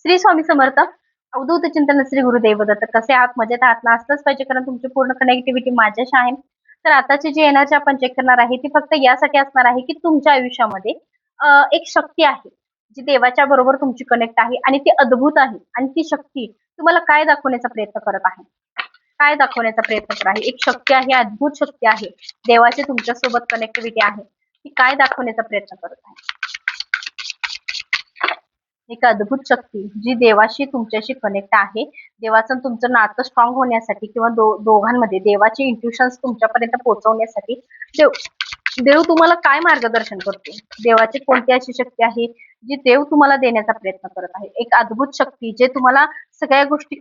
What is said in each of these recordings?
श्री स्वामी समर्थ. अवधूत चिंतन श्री गुरुदेव दत्त. कसे आहात? मजेत आहात ना? असलंच पाहिजे, कारण तुमची पूर्ण कनेक्टिव्हिटी माझ्याशी आहे. तर आताची जी एनर्जी आपण चेक करणार आहे ती फक्त यासाठी असणार आहे की तुमच्या आयुष्यामध्ये एक शक्ती आहे जी देवाच्या बरोबर तुमची कनेक्ट आहे आणि ती अद्भुत आहे. आणि ती शक्ती तुम्हाला काय दाखवण्याचा प्रयत्न करत आहे? काय दाखवण्याचा प्रयत्न करत आहे? एक शक्ती आहे, अद्भुत शक्ती आहे. देवाची तुमच्यासोबत कनेक्टिव्हिटी आहे. ती काय दाखवण्याचा प्रयत्न करत आहे? एक अद्भुत शक्ती जी देवाशी तुमच्याशी कनेक्ट आहे. देवाचं तुमचं नातं स्ट्रॉंग होण्यासाठी किंवा दोघांमध्ये देवाचे इंट्युशन्स तुमच्यापर्यंत पोहोचवण्यासाठी देव देव तुम्हाला काय मार्गदर्शन करतो? देवाची कोणती अशी शक्ती आहे जी देव तुम्हाला देण्याचा प्रयत्न करत आहे? एक अद्भुत शक्ती जे तुम्हाला सगळ्या गोष्टी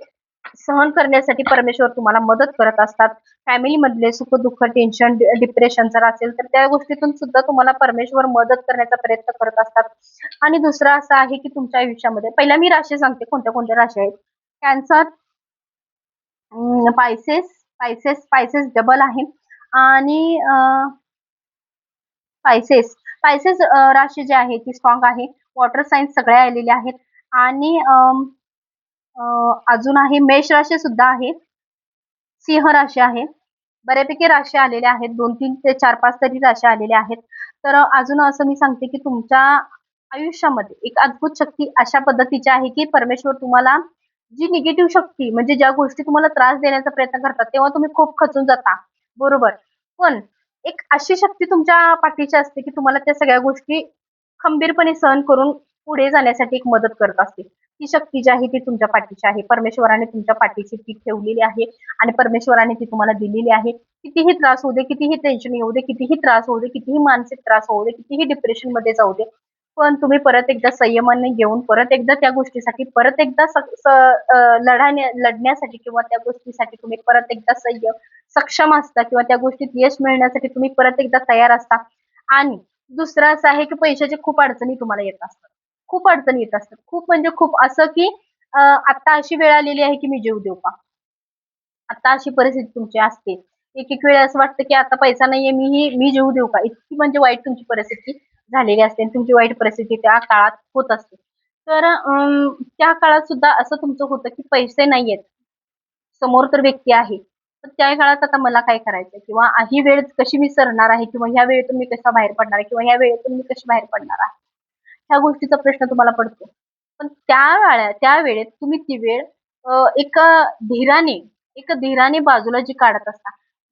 सहन करण्यासाठी परमेश्वर तुम्हाला मदत करत असतात. फॅमिली मधले सुख दुःख टेन्शन डिप्रेशन जर असेल तर त्या गोष्टीतून सुद्धा तुम्हाला परमेश्वर मदत करण्याचा प्रयत्न करत असतात. आणि दुसरं असं आहे की तुमच्या आयुष्यामध्ये पहिला मी राशी सांगते कोणत्या कोणत्या राशी आहेत. Cancer, Pisces Pisces Pisces double आहे. आणि पायसेस पायसेस राशी जी आहे ती स्ट्रॉंग आहे. वॉटर सायन्स सगळ्या आलेल्या आहेत. आणि अजून आहे मेष राशी सुद्धा आहे. सिंह राशी आहे. बऱ्यापैकी राशी आलेल्या आहेत. 2-3 ते 4-5 तरी राशी आलेल्या आहेत. तर अजून असं मी सांगते की तुमच्या आयुष्यामध्ये एक अद्भुत शक्ती अशा पद्धतीची आहे की परमेश्वर तुम्हाला जी निगेटिव्ह शक्ती म्हणजे ज्या गोष्टी तुम्हाला त्रास देण्याचा प्रयत्न करतात तेव्हा तुम्ही खूप खचून जाता, बरोबर. पण एक अशी शक्ती तुमच्या पाठीची असते की तुम्हाला त्या सगळ्या गोष्टी खंबीरपणे सहन करून पुढे जाण्यासाठी एक मदत करत असते. ती शक्ती जी आहे ती तुमच्या पाठीची आहे. परमेश्वराने तुमच्या पाठीची ती ठेवलेली आहे आणि परमेश्वराने ती तुम्हाला दिलेली आहे. कितीही त्रास होऊ दे, कितीही टेन्शन येऊ दे, कितीही त्रास होऊ दे, कितीही मानसिक त्रास होऊ दे, कितीही डिप्रेशन मध्ये जाऊ दे, पण तुम्ही परत एकदा संयमाने घेऊन परत एकदा त्या गोष्टीसाठी परत एकदा लढण्यासाठी किंवा त्या गोष्टीसाठी तुम्ही परत एकदा सक्षम असता किंवा त्या गोष्टीत यश मिळण्यासाठी तुम्ही परत एकदा तयार असता. आणि दुसरं असं आहे की पैशाची खूप अडचणी तुम्हाला येत असतात. खूप अडचणी येत असतात. खूप म्हणजे खूप असं की आता अशी वेळ आलेली आहे की मी जीव देऊ का? आता अशी परिस्थिती तुमची असते. एक-एक वेळेस असं वाटतं की आता पैसा नाहीये, मी जीव देऊ का? इतकी म्हणजे वाईट तुमची परिस्थिती झालेली असते आणि तुमची वाईट परिस्थिती त्या काळात होत असते. तर त्या काळात सुद्धा असं तुमचं होतं की पैसे नाहीयेत. समोर तर व्यक्ती आहे. तर त्या काळात आता मला काय करायचंय? किंवा ही वेळ कशी मी सरणार आहे? किंवा ह्या वेळेतून मी कसा बाहेर पडणार आहे? किंवा ह्या वेळेतून मी कशी बाहेर पडणार आहे? ह्या गोष्टीचा प्रश्न तुम्हाला पडतो. पण त्या वेळेत तुम्ही ती वेळ धीराने धीराने बाजूला जी काढत असता.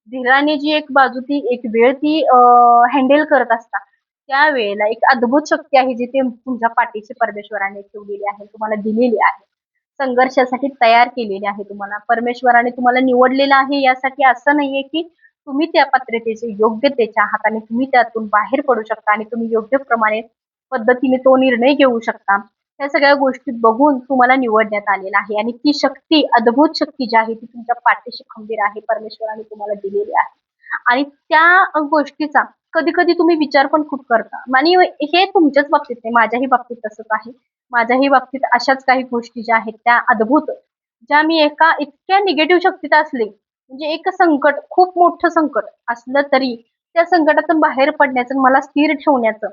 धीराने जी एक बाजू ती एक वेळ ती हँडल करत असता. त्यावेळेला एक अद्भुत शक्ती आहे जी ते तुमच्या पाठीशी परमेश्वराने ठेवलेली आहे, तुम्हाला दिलेली आहे. संघर्षासाठी तयार केलेली आहे तुम्हाला. परमेश्वराने तुम्हाला निवडलेलं आहे यासाठी असं नाहीये की तुम्ही त्या पात्रतेचे योग्यतेच्या आहात आणि तुम्ही त्यातून बाहेर पडू शकता आणि तुम्ही योग्य प्रमाणे पद्धतीने तो निर्णय घेऊ शकता. ह्या सगळ्या गोष्टी बघून तुम्हाला निवडण्यात आलेलं आहे आणि ती शक्ती, अद्भुत शक्ती जी आहे ती तुमच्या पाठीशी खंबीर आहे. परमेश्वराने तुम्हाला दिलेली आहे. आणि त्या गोष्टीचा कधी-कधी तुम्ही विचार पण खूप करता आणि हे तुमच्याच बाबतीत नाही, माझ्याही बाबतीत तसंच आहे. माझ्याही बाबतीत अशाच काही गोष्टी ज्या आहेत त्या अद्भुत, ज्या मी एका इतक्या निगेटिव्ह शक्तीत असले, म्हणजे एक संकट, खूप मोठं संकट असलं तरी त्या संकटातून बाहेर पडण्याचं, मला स्थिर ठेवण्याचं,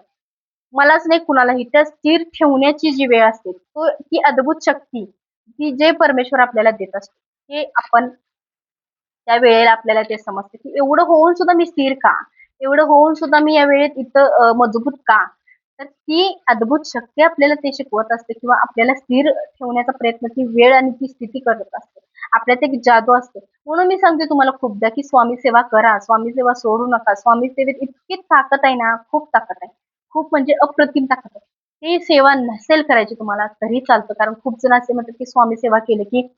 मलाच नाही कुणालाही त्या स्थिर ठेवण्याची जी वेळ असते, ती अद्भुत शक्ती, ती जे परमेश्वर आपल्याला देत असतो. हे आपण त्या वेळेला आपल्याला ते समजतं, की एवढं होऊन सुद्धा मी स्थिर का? एवढं होऊन सुद्धा मी या वेळेत इथं मजबूत का? तर ती अद्भुत शक्ती आपल्याला ते शिकवत असते किंवा आपल्याला स्थिर ठेवण्याचा प्रयत्न ती वेळ आणि ती स्थिती करत असते. आपल्यात एक जादू असते. म्हणून मी सांगते तुम्हाला खूपदा, की स्वामी सेवा करा, स्वामी सेवा सोडू नका. स्वामी सेवेत इतकी ताकद आहे ना, खूप ताकद आहे. खूप म्हणजे अप्रतिम ताकद आहे. ती सेवा नसेल करायची तुम्हाला तरी चालतं. कारण खूप जण असे म्हणतात, की स्वामी सेवा केलं की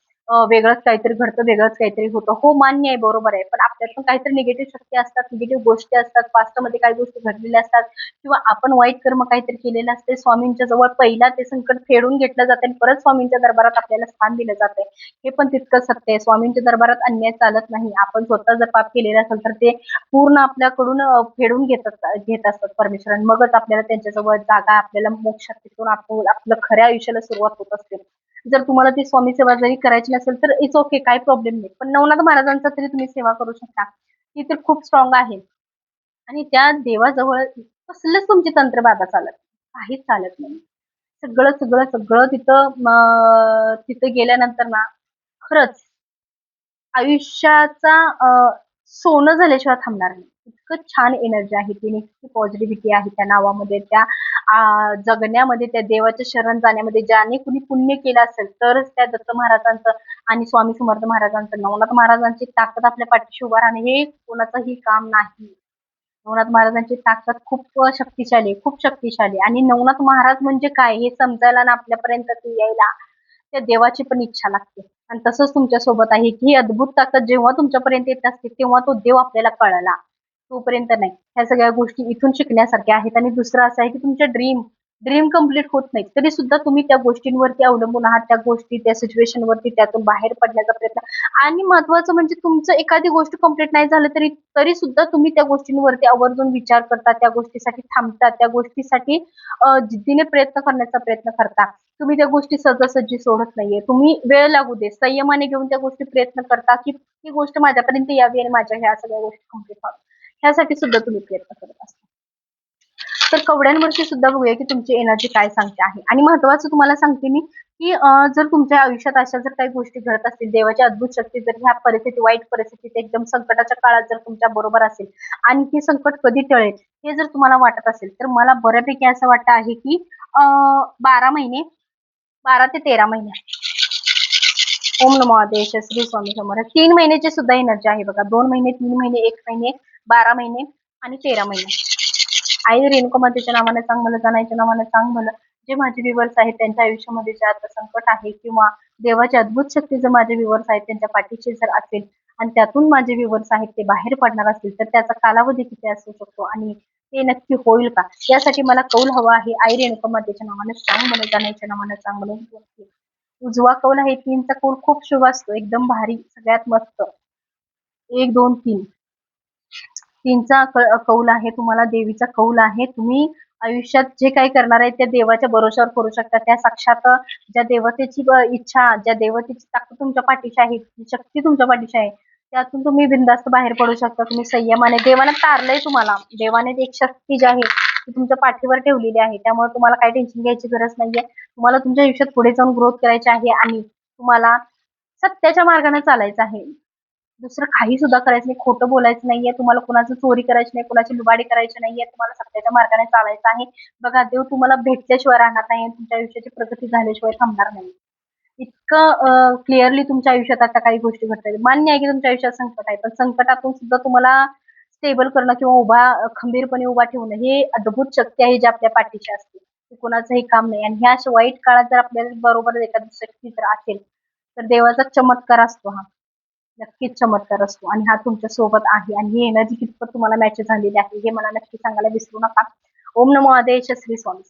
वेगळंच काहीतरी घडतं, वेगळंच काहीतरी होतं. हो, मान्य आहे, बरोबर आहे. पण आपल्यात पण काहीतरी निगेटिव्ह शक्ती असतात, निगेटिव्ह गोष्टी असतात, पास्टमध्ये काही गोष्टी घडलेल्या असतात किंवा आपण वाईट कर्म काहीतरी केलेलं असते. स्वामींच्या जवळ पहिला ते संकट फेडून घेतलं जातं आणि परत स्वामींच्या दरबारात आपल्याला स्थान दिलं जातंय. हे पण तितकंच सत्य आहे. स्वामींच्या दरबारात अन्याय चालत नाही. आपण स्वतः जर पाप केलेलं असेल तर ते पूर्ण आपल्याकडून फेडून घेत असतात परमेश्वर आणि मगच आपल्याला त्यांच्याजवळ जागा, आपल्याला मोक्षात तिथून आपलं खऱ्या आयुष्याला सुरुवात होत असते. जर तुम्हाला ती स्वामी सेवा जरी करायची नसेल तर इट्स ओके, काही प्रॉब्लेम नाही. पण नवनाथ महाराजांचा तरी तुम्ही सेवा करू शकता. ती तर खूप स्ट्रॉंग आहे. आणि त्या देवाजवळ कसलंच तुमची तंत्रबाधा चालत नाही. काहीच चालत नाही. सगळं सगळं सगळं तिथं गेल्यानंतर ना खरंच आयुष्याचा सोनं झाल्याशिवाय थांबणार नाही. इतकं छान एनर्जी आहे ती, इतकी पॉझिटिव्हिटी आहे त्या नावामध्ये, त्या जगण्यामध्ये, त्या देवाच्या शरण जाण्यामध्ये. ज्याने कुणी पुण्य केलं असेल तरच त्या दत्त महाराजांचं आणि स्वामी समर्थ महाराजांचं, नवनाथ महाराजांची ताकद आपल्या पाठीशी उभा राहणे हे कोणाचंही काम नाही. नवनाथ महाराजांची ताकद खूप शक्तिशाली, खूप शक्तिशाली. आणि नवनाथ महाराज म्हणजे काय हे समजायला ना आपल्यापर्यंत ते यायला त्या देवाची पण इच्छा लागते. आणि तसंच तुमच्या सोबत आहे की ही अद्भुत ताकद जेव्हा तुमच्यापर्यंत येत असते तेव्हा तो देव आपल्याला कळला, तोपर्यंत नाही. ह्या सगळ्या गोष्टी इथून शिकण्यासारख्या आहेत. आणि दुसरं असं आहे की तुमच्या ड्रीम ड्रीम कम्प्लीट होत नाही तरी सुद्धा तुम्ही त्या गोष्टींवरती अवलंबून आहात, त्या गोष्टी, त्या सिच्युएशन वरती, त्यातून बाहेर पडण्याचा प्रयत्न. आणि महत्वाचं म्हणजे तुमचं एखादी गोष्ट कम्प्लीट नाही झालं तरी तरी सुद्धा तुम्ही त्या गोष्टींवरती आवर्जून विचार करता, त्या गोष्टीसाठी थांबता, त्या गोष्टीसाठी जिद्दीने प्रयत्न करण्याचा प्रयत्न करता. तुम्ही त्या गोष्टी सहजासहजी सोडत नाहीये. तुम्ही वेळ लागू दे संयमाने घेऊन त्या गोष्टी प्रयत्न करता की ती गोष्ट माझ्यापर्यंत यावी आणि माझ्या ह्या सगळ्या गोष्टी कम्प्लीट व्हाव्या. ह्यासाठी सुद्धा तुम्ही प्रयत्न करत असता. तर कवड्यांवरती सुद्धा बघूया की तुमची एनर्जी काय सांगते आहे. आणि महत्वाचं तुम्हाला सांगते मी की जर तुमच्या आयुष्यात अशा जर काही गोष्टी घडत असतील, देवाची अद्भुत शक्ती जर ह्या परिस्थिती, वाईट परिस्थितीत, एकदम संकटाच्या काळात जर तुमच्या बरोबर असेल आणि हे संकट कधी टळेल हे जर तुम्हाला वाटत असेल तर मला बऱ्यापैकी असं वाटतं आहे की 12 महिने, 12 ते 13 महिने. ओम नमो आदेश श्री स्वामी समर्थ. 3 महिन्याची सुद्धा एनर्जी आहे बघा. 2 महिने, 3 महिने, 1 महिने, 12 महिने आणि 13 महिने. आई रेणुका मातेच्या नावाने सांग भलं, जाण्याच्या नावाने सांग भलं. जे माझे व्ह्युअर्स आहेत त्यांच्या आयुष्यामध्ये जे आता संकट आहे किंवा देवाची अद्भुत शक्ती जर माझे व्ह्युअर्स आहेत त्यांच्या पाठीशी जर असेल आणि त्यातून माझे व्ह्युअर्स आहेत ते बाहेर पडणार असतील तर त्याचा कालावधी किती असू शकतो आणि ते नक्की होईल का, यासाठी मला कौल हवा आहे. आई रेणुका मातेच्या नावाने सांग भलं, जाण्याच्या नावाने सांग भलं. उजवा कौल आहे 3चा कौल खूप शुभ असतो, एकदम भारी, सगळ्यात मस्त. 1, 2, 3 तीनचा कौल आहे तुम्हाला, देवीचा कौल आहे. तुम्ही आयुष्यात जे काही करणार आहे त्या देवाच्या भरोशावर करू शकता. त्या साक्षात ज्या देवतेची इच्छा, ज्या देवतेची ताकद तुमच्या पाठीशी आहे, जी शक्ती तुमच्या पाठीशी आहे, त्यातून तुम्ही बिनधास्त बाहेर पडू शकता. तुम्ही संयमाने, देवाने तारलंय तुम्हाला, देवाने एक शक्ती जी आहे ती तुमच्या पाठीवर ठेवलेली आहे. त्यामुळे तुम्हाला काही टेन्शन घ्यायची गरज नाहीये. तुम्हाला तुमच्या आयुष्यात पुढे जाऊन ग्रोथ करायची आहे आणि तुम्हाला सत्याच्या मार्गाने चालायचं आहे. दुसरं काही सुद्धा करायचं नाही, खोटं बोलायचं नाहीये, तुम्हाला कुणाची चोरी करायची नाही, कुणाची लुबाडी करायची नाहीये, तुम्हाला सत्याच्या मार्गाने चालायचं आहे. बघा देव तुम्हाला भेटल्याशिवाय राहणार नाही, तुमच्या आयुष्याची प्रगती झाल्याशिवाय थांबणार नाही. इतकं क्लिअरली तुमच्या आयुष्यात आता काही गोष्टी घडतात. मान्य आहे की तुमच्या आयुष्यात संकट आहे, पण संकटातून सुद्धा तुम्हाला स्टेबल करणं किंवा खंबीरपणे उभा ठेवणं हे अद्भुत शक्ती आहे जी आपल्या पाठीशी असते. ते कोणाचंही काम नाही. आणि ह्या अशा वाईट काळात जर आपल्या बरोबर एखादी शक्ती जर असेल तर देवाचा चमत्कार असतो हा. नक्कीच चमत्कार असतो आणि हा तुमच्या सोबत आहे. आणि ही एनर्जी कितपत तुम्हाला मॅच झालेली आहे हे मला नक्की सांगायला विसरू नका. ओम नमो आदेश श्री स्वामी.